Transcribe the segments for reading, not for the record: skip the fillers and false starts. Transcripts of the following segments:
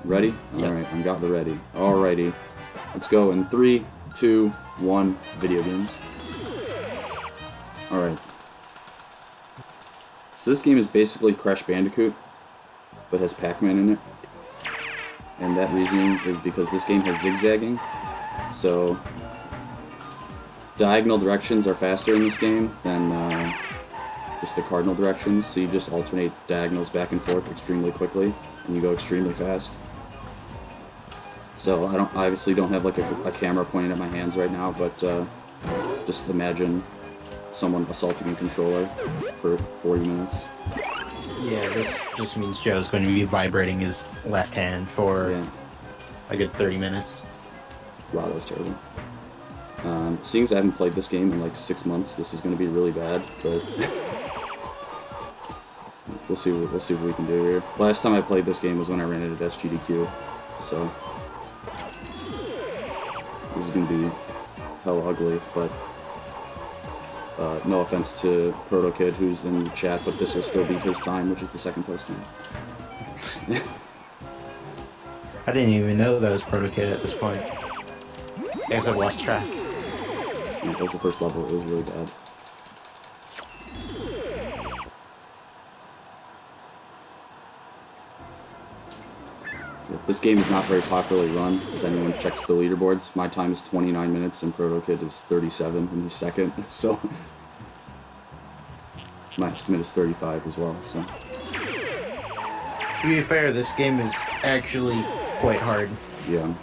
Ready? Yes. Alright, I'm got the ready. Alrighty. Let's go in 3, 2, 1, video games. Alright. So this game is basically Crash Bandicoot, but has Pac-Man in it. And that reasoning is because this game has zigzagging. So, diagonal directions are faster in this game than just the cardinal directions. So you just alternate diagonals back and forth extremely quickly, and you go extremely fast. So I obviously don't have like a camera pointing at my hands right now, but just imagine someone assaulting a controller for 40 minutes. Yeah, this just means Joe's going to be vibrating his left hand for a good 30 minutes. Wow, that was terrible. Seeing as I haven't played this game in like 6 months, this is going to be really bad, but we'll see what we can do here. Last time I played this game was when I ran it at SGDQ, so this is going to be hell ugly, but no offense to Proto Kid who's in the chat, but this will still beat his time, which is the second place time. I didn't even know that was Proto Kid at this point. I guess I've lost track. Yeah, that was the first level, it was really bad. This game is not very popularly run, if anyone checks the leaderboards. My time is 29 minutes and Proto Kid is 37 and he's second, so my estimate is 35 as well, so. To be fair, this game is actually quite hard. Yeah.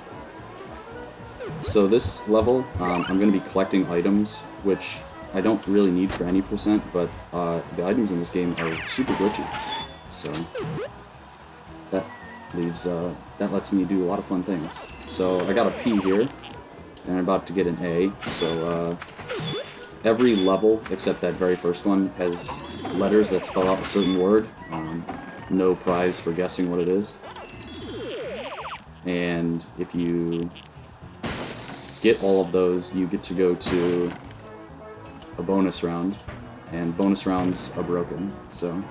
So this level, I'm going to be collecting items, which I don't really need for any percent, but the items in this game are super glitchy. So that leaves that lets me do a lot of fun things. So I got a P here, and I'm about to get an A. So every level except that very first one has letters that spell out a certain word. No prize for guessing what it is. And if you get all of those, you get to go to a bonus round, and bonus rounds are broken, so.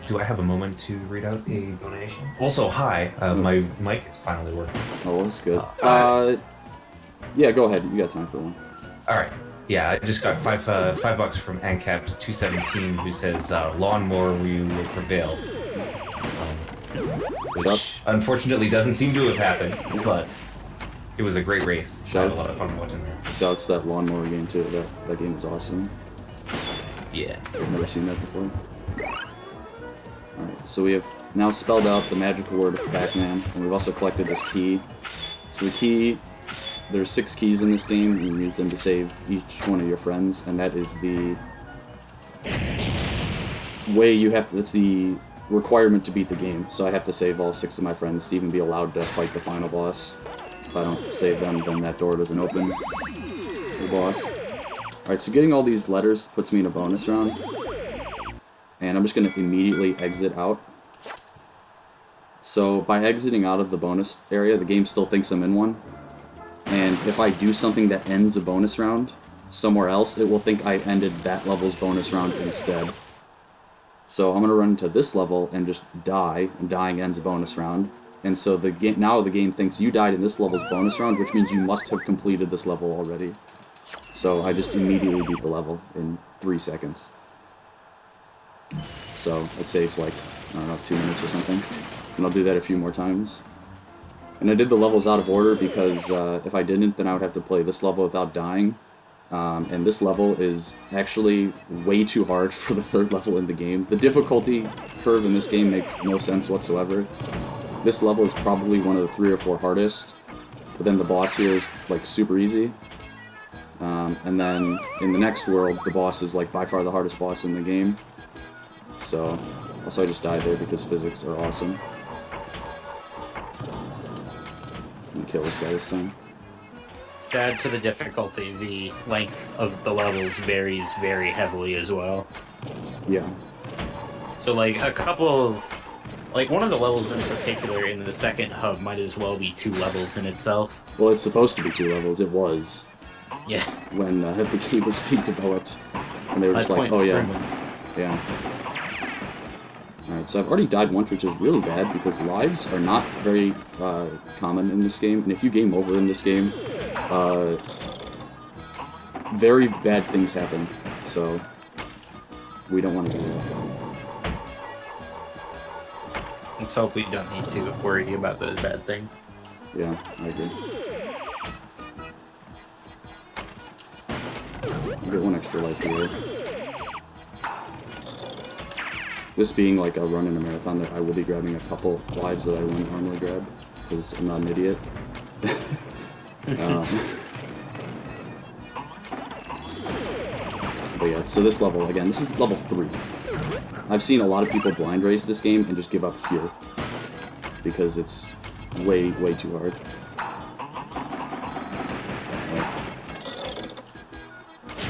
Do I have a moment to read out a donation? Also, hi, my mic is finally working. Oh, that's good. Yeah, go ahead, you got time for one. Alright. Yeah, I just got $5 from Ancaps217 who says, lawnmower we will prevail. Which unfortunately doesn't seem to have happened, but it was a great race. I had a lot of fun watching there. Shoutouts to that lawnmower game too, that game was awesome. Yeah. I've never seen that before. Alright, so we have now spelled out the magical word of Pac-Man, and we've also collected this key. So the key, there's 6 keys in this game, and you use them to save each one of your friends, and that is the way you have to, that's the requirement to beat the game. So I have to save all 6 of my friends to even be allowed to fight the final boss. If I don't save them, then that door doesn't open the boss. Alright, so getting all these letters puts me in a bonus round. And I'm just going to immediately exit out. So by exiting out of the bonus area, the game still thinks I'm in one. And if I do something that ends a bonus round somewhere else, it will think I ended that level's bonus round instead. So I'm going to run into this level and just die, and dying ends a bonus round. And so now the game thinks you died in this level's bonus round, which means you must have completed this level already. So I just immediately beat the level in 3 seconds. So it saves like, I don't know, 2 minutes or something. And I'll do that a few more times. And I did the levels out of order because if I didn't, then I would have to play this level without dying. And this level is actually way too hard for the 3rd level in the game. The difficulty curve in this game makes no sense whatsoever. This level is probably one of the 3 or 4 hardest, but then the boss here is like super easy. And then in the next world, the boss is like by far the hardest boss in the game. So, also I just died there because physics are awesome. I'm gonna kill this guy this time. To add to the difficulty, the length of the levels varies very heavily as well. Yeah. So like a couple of... Like one of the levels in particular in the second hub might as well be 2 levels in itself. Well, it's supposed to be 2 levels. It was. Yeah. when the game was being developed, and they were just like, oh yeah, yeah. Alright, so I've already died once, which is really bad, because lives are not very common in this game, and if you game over in this game, very bad things happen, so we don't want to do that. Let's hope we don't need to worry about those bad things. Yeah, I agree. I'll get one extra life here. This being like a run in a marathon, that I will be grabbing a couple lives that I wouldn't normally grab, because I'm not an idiot. But yeah, so this level, again, this is level 3. I've seen a lot of people blind race this game and just give up here, because it's way, way too hard.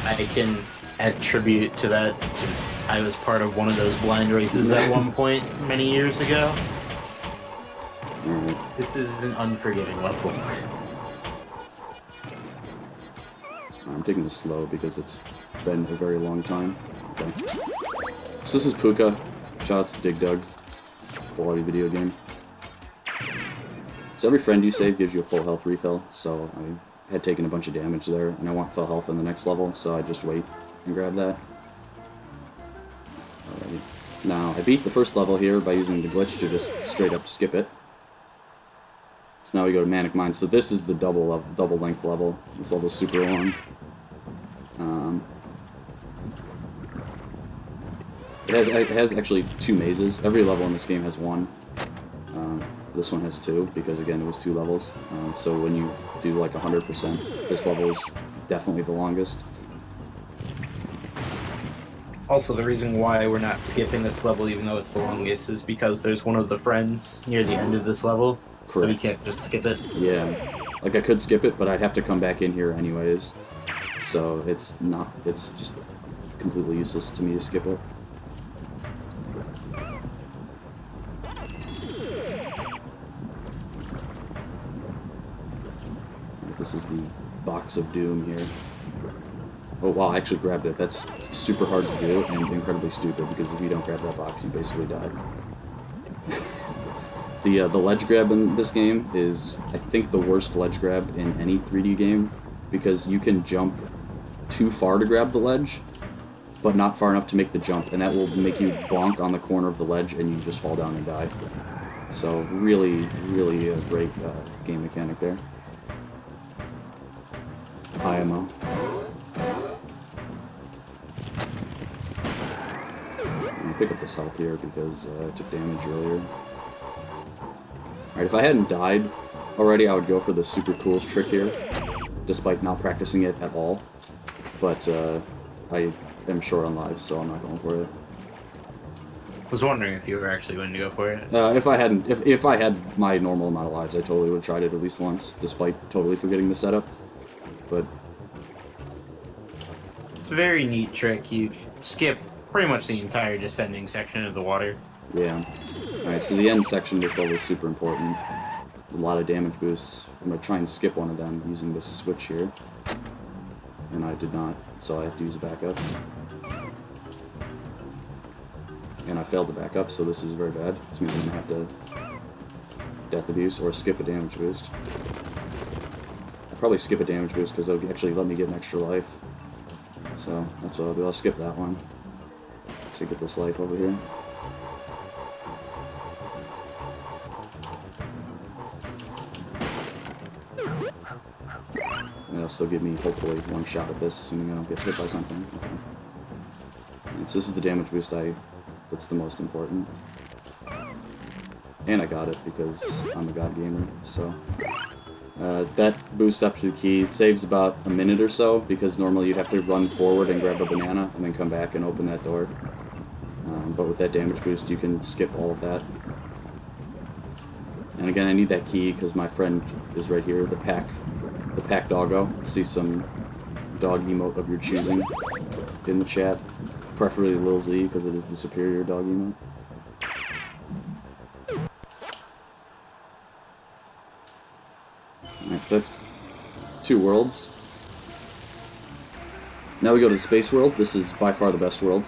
I can attribute to that since I was part of one of those blind races at one point many years ago. Alright. This is an unforgiving level. I'm taking this slow because it's been a very long time. Okay. So this is Puka. Shoutouts to Dig Dug. Quality video game. So every friend you save gives you a full health refill, so I had taken a bunch of damage there, and I want full health in the next level, so I just wait and grab that. Alrighty. Now, I beat the first level here by using the glitch to just straight up skip it. So now we go to Manic Mine. So this is the double length level. This level's super long. It has actually 2 mazes. Every level in this game has 1. This one has 2, because again, it was 2 levels. So when you do like 100%, this level is definitely the longest. Also, the reason why we're not skipping this level, even though it's the longest, is because there's one of the friends near the end of this level. Correct. So we can't just skip it. Yeah. Like, I could skip it, but I'd have to come back in here anyways. So it's just completely useless to me to skip it. This is the box of doom here. Oh wow, I actually grabbed it. That's super hard to do and incredibly stupid, because if you don't grab that box, you basically die. The ledge grab in this game is, I think, the worst ledge grab in any 3D game, because you can jump too far to grab the ledge, but not far enough to make the jump, and that will make you bonk on the corner of the ledge and you just fall down and die. So really, really a great game mechanic there. IMO. I'm gonna pick up this health here because I took damage earlier. Alright, if I hadn't died already, I would go for the super cool trick here, despite not practicing it at all. But I am short on lives, so I'm not going for it. I was wondering if you were actually going to go for it. If I had my normal amount of lives, I totally would have tried it at least once, despite totally forgetting the setup. But it's a very neat trick. You skip pretty much the entire descending section of the water. yeah. Alright, so the end section of this level is super important. A lot of damage boosts. I'm going to try and skip one of them using this switch here. And I did not, so I have to use a backup. And I failed to back up, so this is very bad. This means I'm going to have to death abuse or skip a damage boost. I'll probably skip a damage boost because they'll actually let me get an extra life. So that's what I'll do. I'll skip that one to get this life over here. It'll still give me, hopefully, one shot at this, assuming I don't get hit by something. Okay. And so this is the damage boost that's the most important. And I got it because I'm a god gamer, so. That boost up to the key saves about a minute or so, because normally you'd have to run forward and grab a banana and then come back and open that door. But with that damage boost, you can skip all of that. And again, I need that key because my friend is right here, the Pac doggo. See some dog emote of your choosing in the chat. Preferably Lil Z, because it is the superior dog emote. Alright, so that's 2 worlds. Now we go to the space world. This is by far the best world.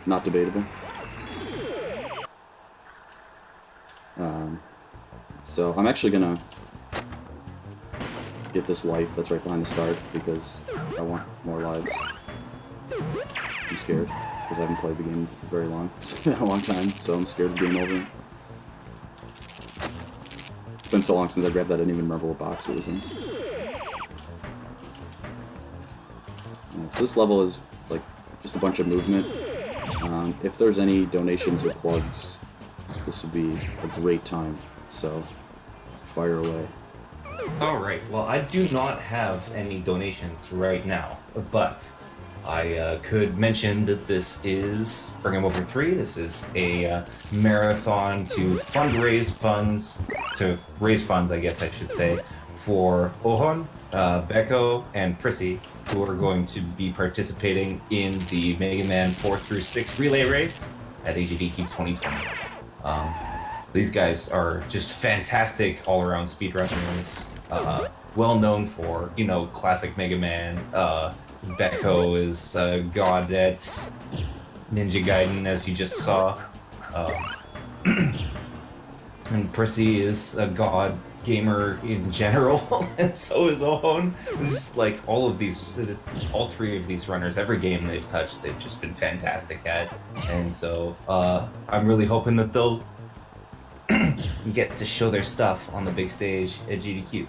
Not debatable. So I'm actually gonna get this life that's right behind the start because I want more lives. I'm scared because I haven't played the game very long. It's been a long time, so I'm scared of game over. It's been so long since I grabbed that I didn't even remember what box it was in. So this level is like just a bunch of movement. If there's any donations or plugs, this would be a great time. So fire away. Alright, well, I do not have any donations right now, but I could mention that this is Bring 'em Over 3. This is a marathon to raise funds, I guess I should say, for Ohon, Beko, and Prissy, who are going to be participating in the Mega Man 4 through 6 relay race at AGD Keep 2020. These guys are just fantastic all-around speedrunners, well known for, you know, classic Mega Man. Beko is god at Ninja Gaiden, as you just saw. And Prissy is a god gamer in general, and so is Ohon. It's just like all three of these runners, every game they've touched, they've just been fantastic at. And so I'm really hoping that they'll get to show their stuff on the big stage at GDQ.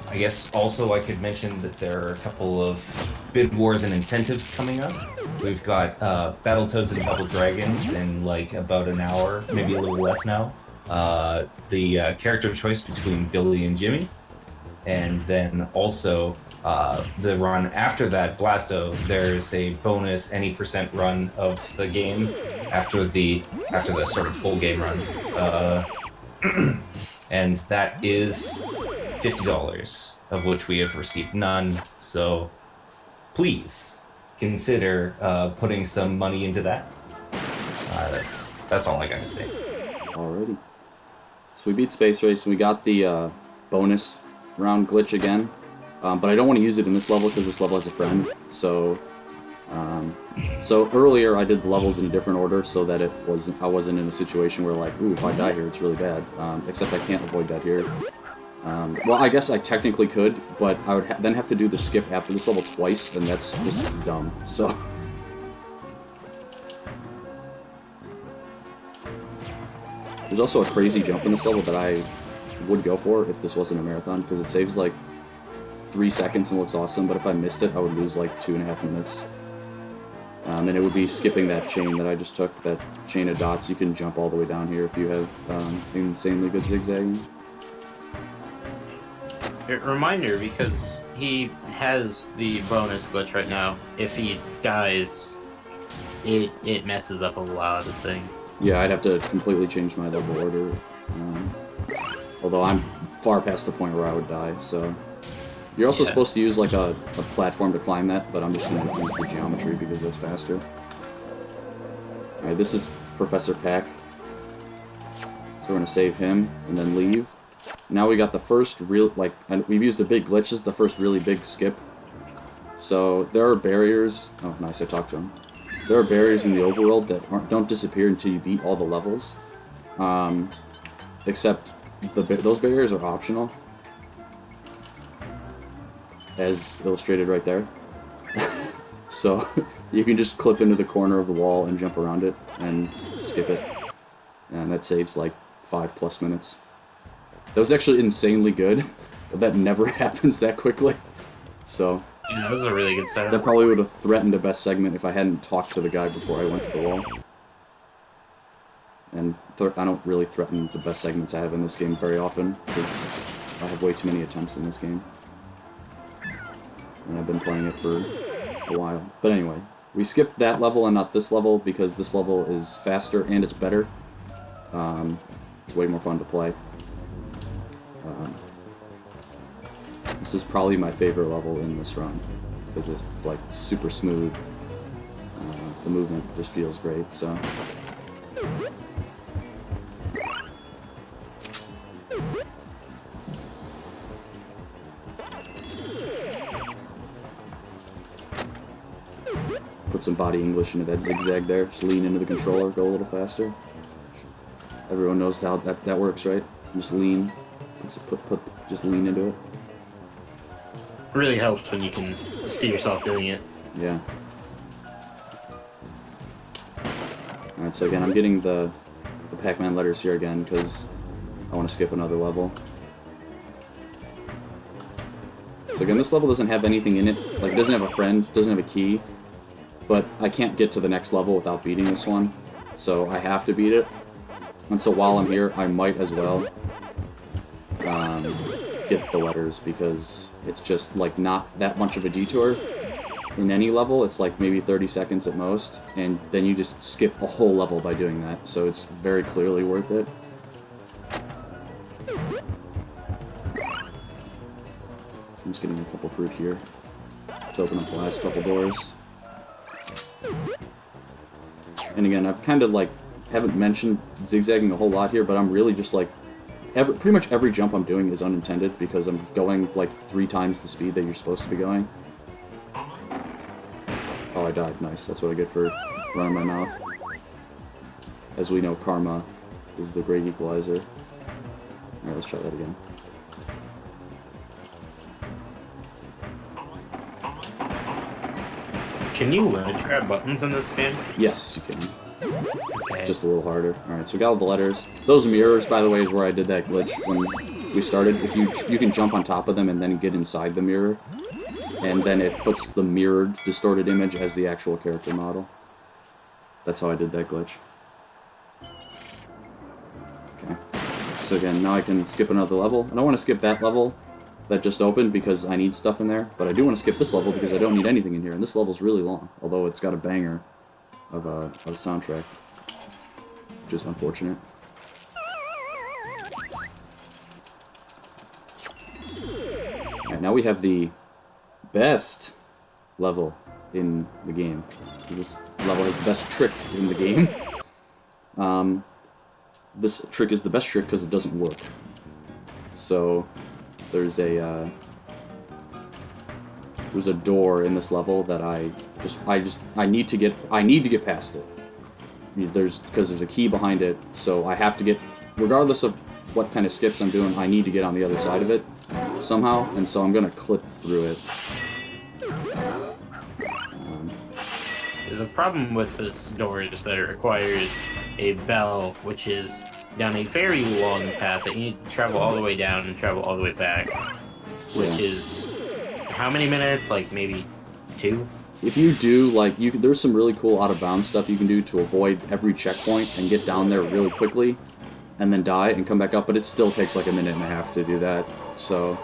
I guess also I could mention that there are a couple of bid wars and incentives coming up. We've got Battletoads and Double Dragons in like about an hour, maybe a little less now. The character choice between Billy and Jimmy. And then also the run after that, Blasto, there's a bonus any percent run of the game after the sort of full game run. And that is $50, of which we have received none. So please consider putting some money into that. That's all I gotta say. Alrighty. So we beat Space Race and we got the bonus round glitch again. But I don't want to use it in this level because this level has a friend. So earlier I did the levels in a different order so that I wasn't in a situation where like, ooh, if I die here, it's really bad. Except I can't avoid that here. Well, I guess I technically could, but I would then have to do the skip after this level twice, and that's just dumb. So there's also a crazy jump in this level that I would go for if this wasn't a marathon, because it saves like 3 seconds and looks awesome, but if I missed it, I would lose like 2.5 minutes. And it would be skipping that chain that I just took, that chain of dots. You can jump all the way down here if you have insanely good zigzagging. A reminder, because he has the bonus glitch right now. If he dies, it messes up a lot of things. Yeah, I'd have to completely change my level order. Although I'm far past the point where I would die, so... You're also supposed to use like a platform to climb that, but I'm just going to use the geometry because that's faster. Alright, this is Professor Pac. So we're going to save him and then leave. Now we got the first real, and we've used a big glitch. This is the first really big skip. So there are barriers. Oh, nice, I talked to him. There are barriers in the overworld that don't disappear until you beat all the levels. Except those barriers are optional, as illustrated right there. So you can just clip into the corner of the wall and jump around it and skip it. And that saves like 5+ minutes. That was actually insanely good, but that never happens that quickly. So Yeah, that was a really good setup. that probably would have threatened a best segment if I hadn't talked to the guy before I went to the wall. And I don't really threaten the best segments I have in this game very often, because I have way too many attempts in this game. And I've been playing it for a while. But anyway, we skipped that level and not this level, because this level is faster and it's better. It's way more fun to play. This is probably my favorite level in this run, because it's like super smooth. The movement just feels great, so... some body English into that zigzag there. Just lean into the controller, go a little faster. Everyone knows how that works, right? Just lean. Just lean into it. It really helps when you can see yourself doing it. Yeah. Alright, so again, I'm getting the Pac-Man letters here again, because I want to skip another level. So again, this level doesn't have anything in it. Like, it doesn't have a friend, doesn't have a key. But I can't get to the next level without beating this one. So I have to beat it. And so while I'm here, I might as well get the letters, because it's just, like, not that much of a detour. In any level, it's like maybe 30 seconds at most, and then you just skip a whole level by doing that, so it's very clearly worth it. I'm just getting a couple fruit here to open up the last couple doors. And again, I've kind of like haven't mentioned zigzagging a whole lot here, but I'm really just like pretty much every jump I'm doing is unintended, because I'm going like 3 times the speed that you're supposed to be going. Oh, I died. Nice. That's what I get for running my mouth. As we know, karma is the great equalizer. Alright, let's try that again. Can you grab buttons in this game? Yes, you can. Okay. Just a little harder. Alright, so we got all the letters. Those mirrors, by the way, is where I did that glitch when we started. If you can jump on top of them and then get inside the mirror. And then it puts the mirrored, distorted image as the actual character model. That's how I did that glitch. Okay. So again, now I can skip another level. I don't want to skip that level that just opened because I need stuff in there. But I do want to skip this level because I don't need anything in here. And this level's really long, although it's got a banger of a soundtrack. Which is unfortunate. Alright, now we have the best level in the game. This level has the best trick in the game. This trick is the best trick because it doesn't work. So there's a door in this level that I need to get past it. Because there's a key behind it, so I have to get, regardless of what kind of skips I'm doing, I need to get on the other side of it somehow, and so I'm gonna clip through it. The problem with this door is that it requires a bell, which is down a very long path that you need to travel all the way down and travel all the way back, which is how many minutes? Like maybe 2? If you do, like, there's some really cool out-of-bounds stuff you can do to avoid every checkpoint and get down there really quickly, and then die and come back up, but it still takes like a minute and a half to do that, so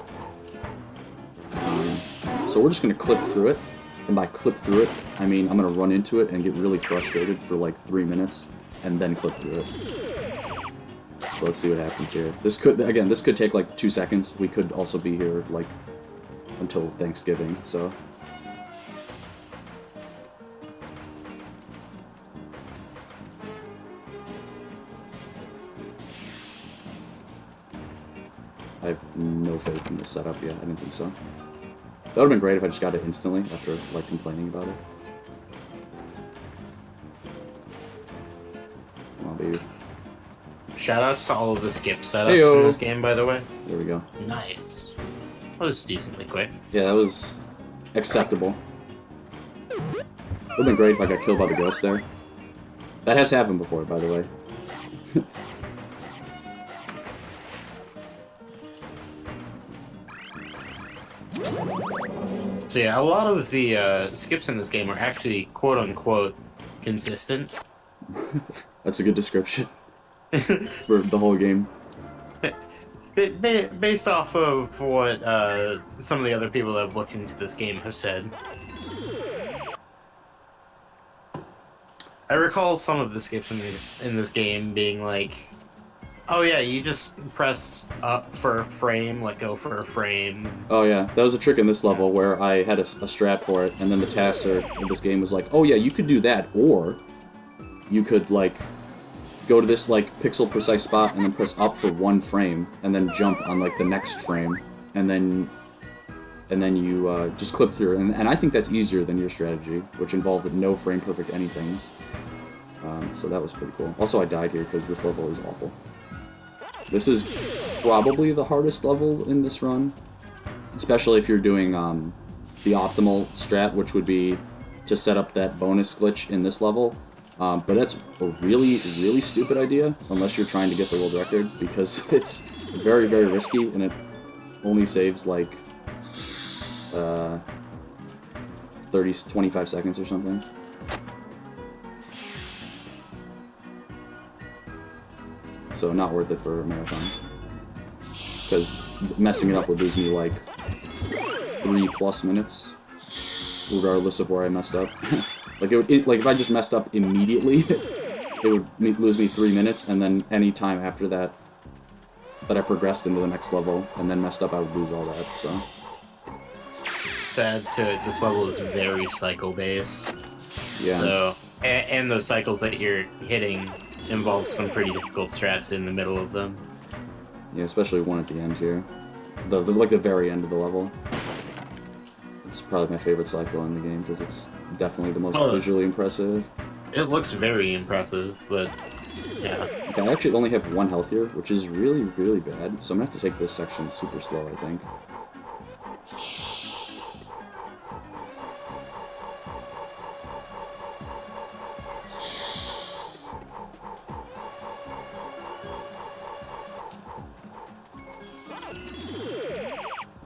we're just going to clip through it, and by clip through it, I mean I'm going to run into it and get really frustrated for like 3 minutes, and then clip through it. So let's see what happens here. This could take like 2 seconds. We could also be here like until Thanksgiving, so... I have no faith in this setup yet. I didn't think so. That would have been great if I just got it instantly after, like, complaining about it. Come on, baby. Shoutouts to all of the skip setups Heyo. in this game, by the way. There we go. Nice. That was decently quick. Yeah, that was acceptable. It would have been great if I got killed by the ghost there. That has happened before, by the way. So yeah, a lot of the skips in this game are actually quote-unquote consistent. That's a good description for the whole game. Based off of what some of the other people that have looked into this game have said. I recall some of the skips in this game being like, oh yeah, you just press up for a frame, let go for a frame. Oh yeah, that was a trick in this level where I had a strat for it, and then the tasker in this game was like, oh yeah, you could do that, or you could like go to this like pixel precise spot and then press up for 1 frame, and then jump on like the next frame, and then and then you just clip through. And I think that's easier than your strategy, which involved no frame-perfect anythings. So that was pretty cool. Also, I died here because this level is awful. This is probably the hardest level in this run, especially if you're doing the optimal strat, which would be to set up that bonus glitch in this level. But that's a really, really stupid idea, unless you're trying to get the world record, because it's very, very risky, and it only saves, like, 25 seconds or something. So not worth it for a marathon. Because messing it up would lose me, like, 3+ minutes, regardless of where I messed up. Like, if I just messed up immediately, it would lose me 3 minutes, and then any time after that I progressed into the next level and then messed up, I would lose all that, so. This level is very cycle-based. Yeah. So, and those cycles that you're hitting involve some pretty difficult strats in the middle of them. Yeah, especially one at the end here. Like the very end of the level. It's probably my favorite cycle in the game, because it's definitely the most visually impressive. It looks very impressive, but yeah. Okay, I actually only have 1 health here, which is really, really bad, so I'm gonna have to take this section super slow, I think.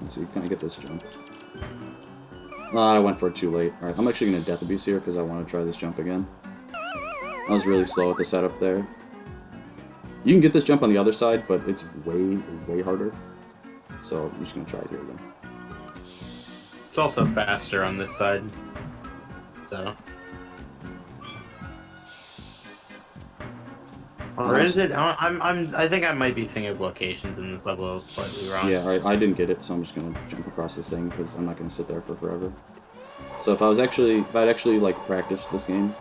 Let's see, can I get this jump? I went for it too late. Alright, I'm actually going to Death Abuse here because I want to try this jump again. I was really slow at the setup there. You can get this jump on the other side, but it's way, way harder. So I'm just going to try it here again. It's also faster on this side. So. Or is it? I think I might be thinking of locations in this level slightly wrong. Yeah, alright, I didn't get it, so I'm just gonna jump across this thing because I'm not gonna sit there for forever. So if I'd actually like practiced this game,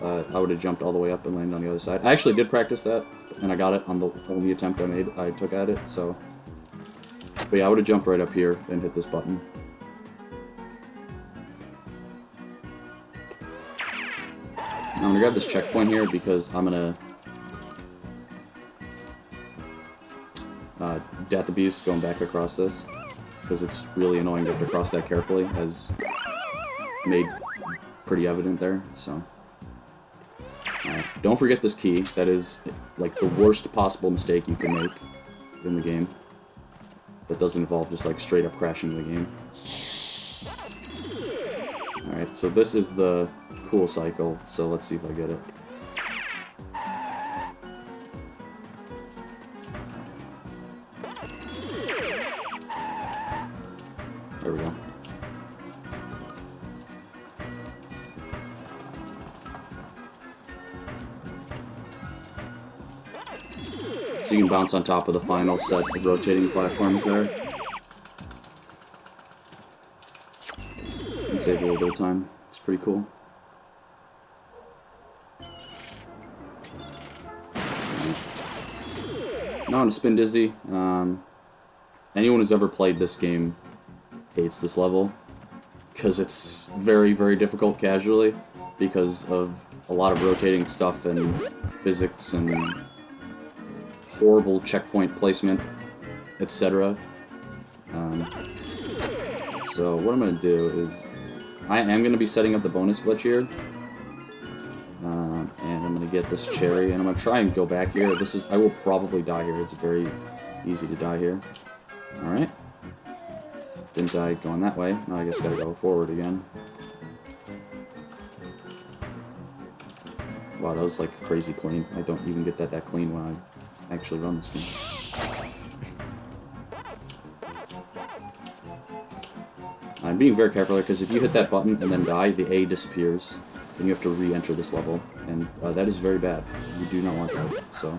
I would have jumped all the way up and landed on the other side. I actually did practice that, and I got it on the only attempt I took at it. So, but yeah, I would have jumped right up here and hit this button. I'm gonna grab this checkpoint here because I'm gonna Death Abuse going back across this, because it's really annoying to have to cross that carefully, as made pretty evident there, so. Don't forget this key. That is, like, the worst possible mistake you can make in the game. That doesn't involve just, like, straight up crashing the game. Alright, so this is the cool cycle, so let's see if I get it. There we go. So you can bounce on top of the final set of rotating platforms there. And save a little bit of time. It's pretty cool. Now on to Spin Dizzy. Anyone who's ever played this game hates this level, because it's very, very difficult casually, because of a lot of rotating stuff and physics and horrible checkpoint placement, etc. So what I'm going to do is, I am going to be setting up the bonus glitch here, and I'm going to get this cherry, and I'm going to try and go back here. I will probably die here. It's very easy to die here. Alright. Didn't die going that way. Now I just gotta go forward again. Wow, that was like crazy clean. I don't even get that clean when I actually run this game. I'm being very careful here, because if you hit that button and then die, the A disappears, and you have to re-enter this level, and that is very bad. You do not want that, so.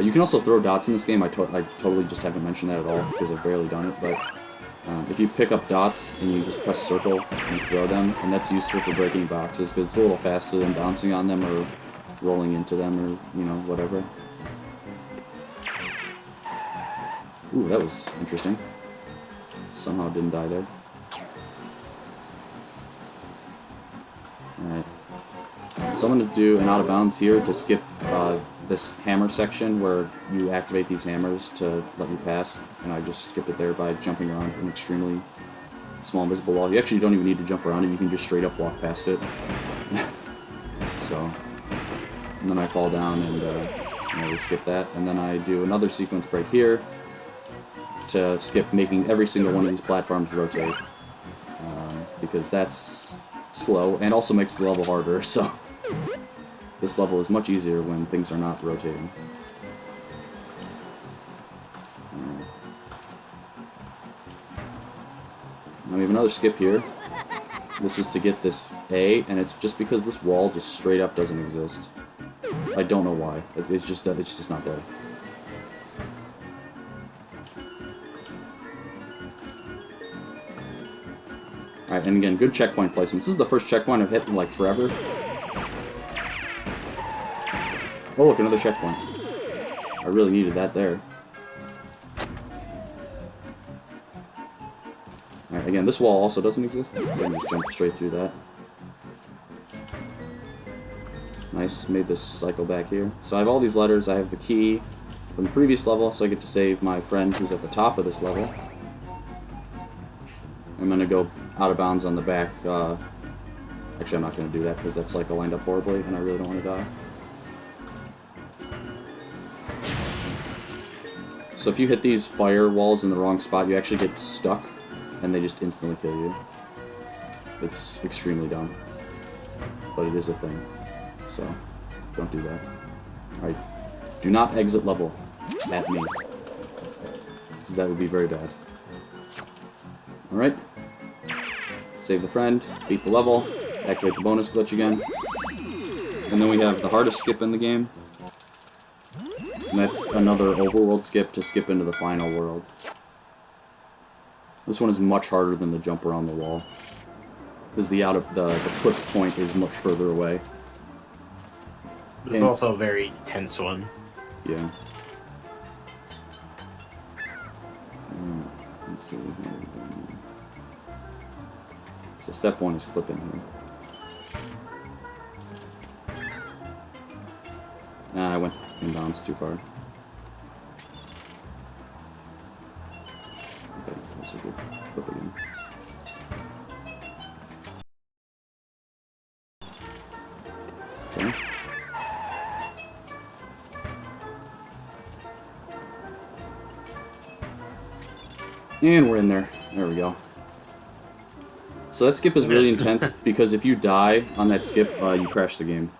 You can also throw dots in this game. I totally just haven't mentioned that at all, because I've barely done it, but if you pick up dots and you just press circle and throw them, and that's useful for breaking boxes, because it's a little faster than bouncing on them or rolling into them or, you know, whatever. Ooh, that was interesting. Somehow didn't die there. Alright. So I'm going to do an out of bounds here to skip this hammer section where you activate these hammers to let you pass. And I just skipped it there by jumping around an extremely small invisible wall. You actually don't even need to jump around it, you can just straight up walk past it. So, and then I fall down and we skip that. And then I do another sequence break here to skip making every single one of these platforms rotate. Because that's slow and also makes the level harder, so this level is much easier when things are not rotating. Now we have another skip here. This is to get this A, and it's just because this wall just straight up doesn't exist. I don't know why. It's just not there. Alright, and again, good checkpoint placement. This is the first checkpoint I've hit in like forever. Oh look, another checkpoint. I really needed that there. Alright, again, this wall also doesn't exist, so I can just jump straight through that. Nice, made this cycle back here. So I have all these letters, I have the key from the previous level, so I get to save my friend who's at the top of this level. I'm gonna go out of bounds on the back. Actually, I'm not gonna do that because that cycle lined up horribly, and I really don't want to die. So if you hit these fire walls in the wrong spot, you actually get stuck, and they just instantly kill you. It's extremely dumb, but it is a thing. So don't do that. Alright, do not exit level at me, because that would be very bad. Alright, save the friend, beat the level, activate the bonus glitch again, and then we have the hardest skip in the game, and that's another overworld skip to skip into the final world. This one is much harder than the jump around the wall, because the clip point is much further away. This is also a very tense one. Yeah. Let's see. So step one is clipping here. Nah, I went inbounds too far. Okay, this is good. Flip again. Okay. And we're in there. There we go. So that skip is really intense because if you die on that skip, you crash the game.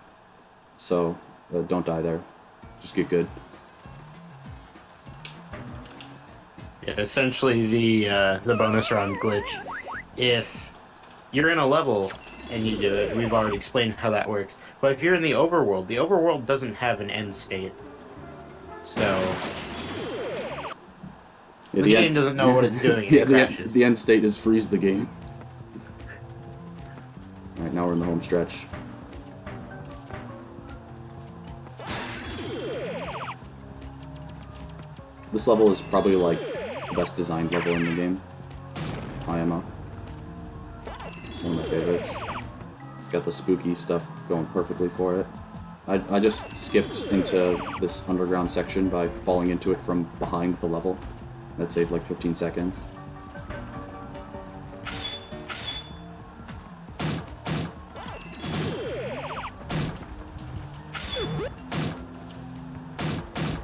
So don't die there. Just get good. Yeah, essentially the bonus round glitch. If you're in a level and you do it, we've already explained how that works. But if you're in the overworld doesn't have an end state. So yeah, the game doesn't know what it's doing. Yeah, it crashes. the end state is freeze the game. Alright, now we're in the home stretch. This level is probably like the best designed level in the game. IMO. It's one of my favorites. It's got the spooky stuff going perfectly for it. I just skipped into this underground section by falling into it from behind the level. That saved like 15 seconds.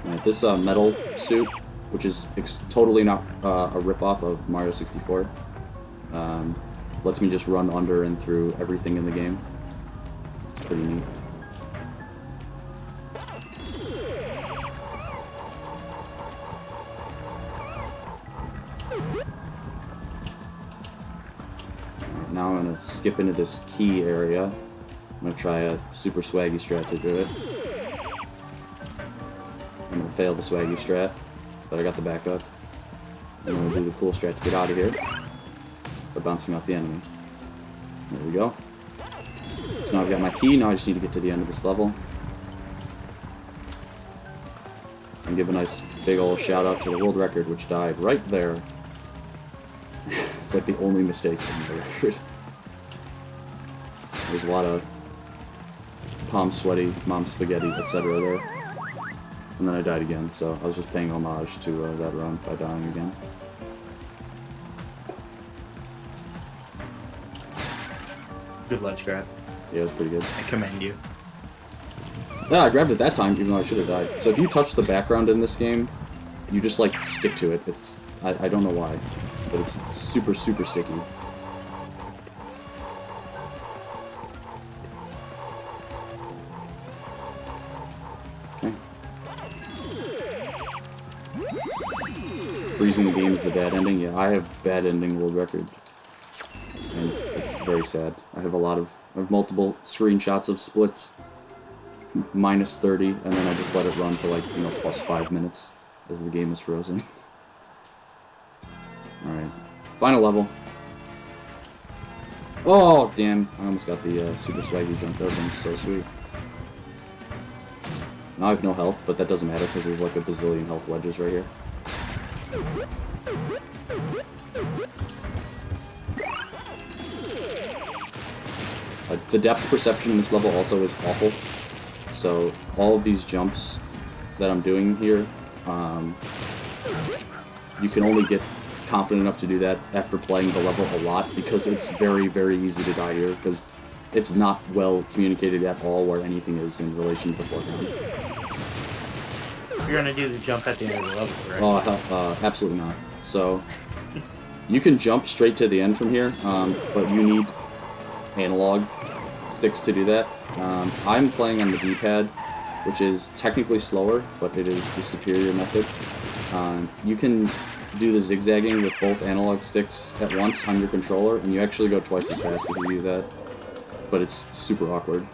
Alright, this metal suit, which is totally not a ripoff of Mario 64, lets me just run under and through everything in the game. It's pretty neat. Now I'm going to skip into this key area. I'm going to try a super swaggy strat to do it. I'm going to fail the swaggy strat, but I got the backup. I'm going to do the cool strat to get out of here by bouncing off the enemy. There we go. So now I've got my key, now I just need to get to the end of this level. And give a nice big old shout out to the world record, which died right there. It's like the only mistake in the record. There's a lot of palm sweaty, mom spaghetti, etc. there. And then I died again, so I was just paying homage to that run by dying again. Good ledge grab. Yeah, it was pretty good. I commend you. Yeah, I grabbed it that time, even though I should have died. So if you touch the background in this game, you just, like, stick to it. It's... I don't know why, but it's super, super sticky. Okay. Freezing the game is the bad ending? Yeah, I have bad ending world record. And it's very sad. I have multiple screenshots of splits, minus 30, and then I just let it run to, like, you know, plus 5 minutes as the game is frozen. Alright. Final level. Oh, damn. I almost got the super swaggy jump. That would have been so sweet. Now I have no health, but that doesn't matter because there's like a bazillion health wedges right here. The depth perception in this level also is awful. So all of these jumps that I'm doing here, you can only get confident enough to do that after playing the level a lot, because it's very, very easy to die here, because it's not well communicated at all where anything is in relation to the foreground. You're gonna do the jump at the end of the level, right? Oh, absolutely not. So, you can jump straight to the end from here, but you need analog sticks to do that. I'm playing on the D-pad, which is technically slower, but it is the superior method. You can do the zigzagging with both analog sticks at once on your controller, and you actually go twice as fast if you do that. But it's super awkward.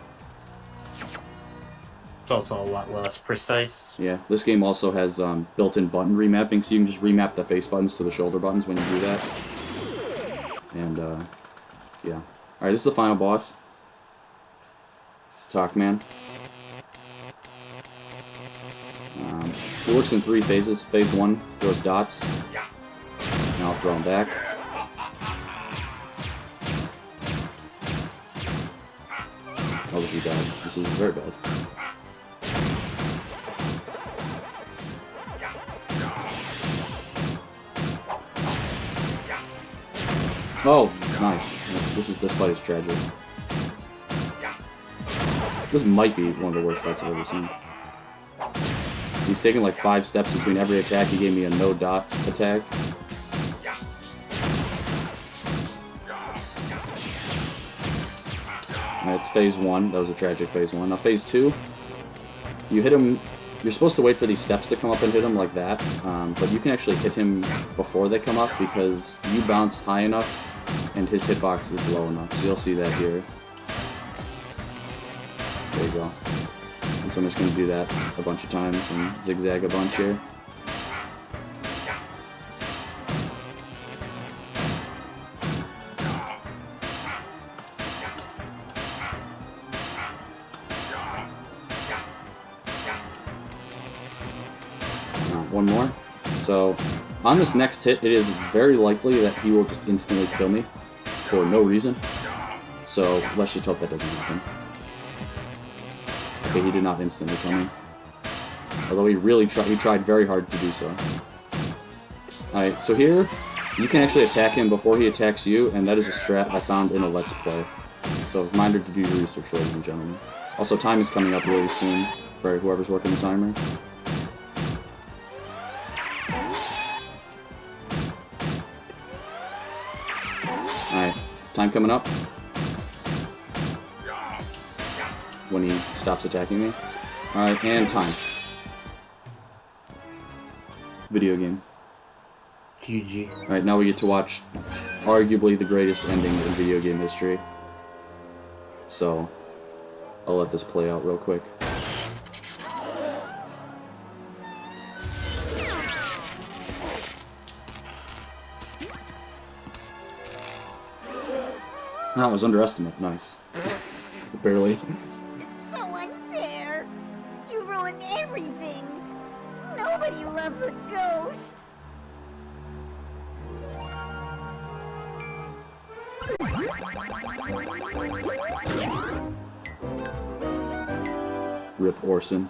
It's also a lot less precise. Yeah, this game also has built-in button remapping, so you can just remap the face buttons to the shoulder buttons when you do that. And, yeah. Alright, this is the final boss. This is Pac-Man. It works in 3 phases. Phase 1 throws dots. Now I'll throw them back. Oh, this is bad. This is very bad. Oh, nice. This fight is tragic. This might be one of the worst fights I've ever seen. He's taking like 5 steps between every attack. He gave me a no-dot attack. That's phase 1. That was a tragic phase 1. Now phase 2, you hit him. You're supposed to wait for these steps to come up and hit him like that, but you can actually hit him before they come up because you bounce high enough and his hitbox is low enough. So you'll see that here. There you go. And so I'm just going to do that a bunch of times and zigzag a bunch here. One more. So, on this next hit, it is very likely that he will just instantly kill me for no reason. So, let's just hope that doesn't happen. Okay, he did not instantly kill me. Although he tried very hard to do so. Alright, so here, you can actually attack him before he attacks you, and that is a strat I found in a Let's Play. So, reminder to do your research, ladies and gentlemen. Also, time is coming up really soon for whoever's working the timer. Alright, time coming up. When he stops attacking me. Alright, and time. Video game. GG. Alright, now we get to watch arguably the greatest ending in video game history. So, I'll let this play out real quick. That was underestimate. Nice. Barely. It's so unfair. You ruined everything. No Everybody loves a ghost. Rip Orson.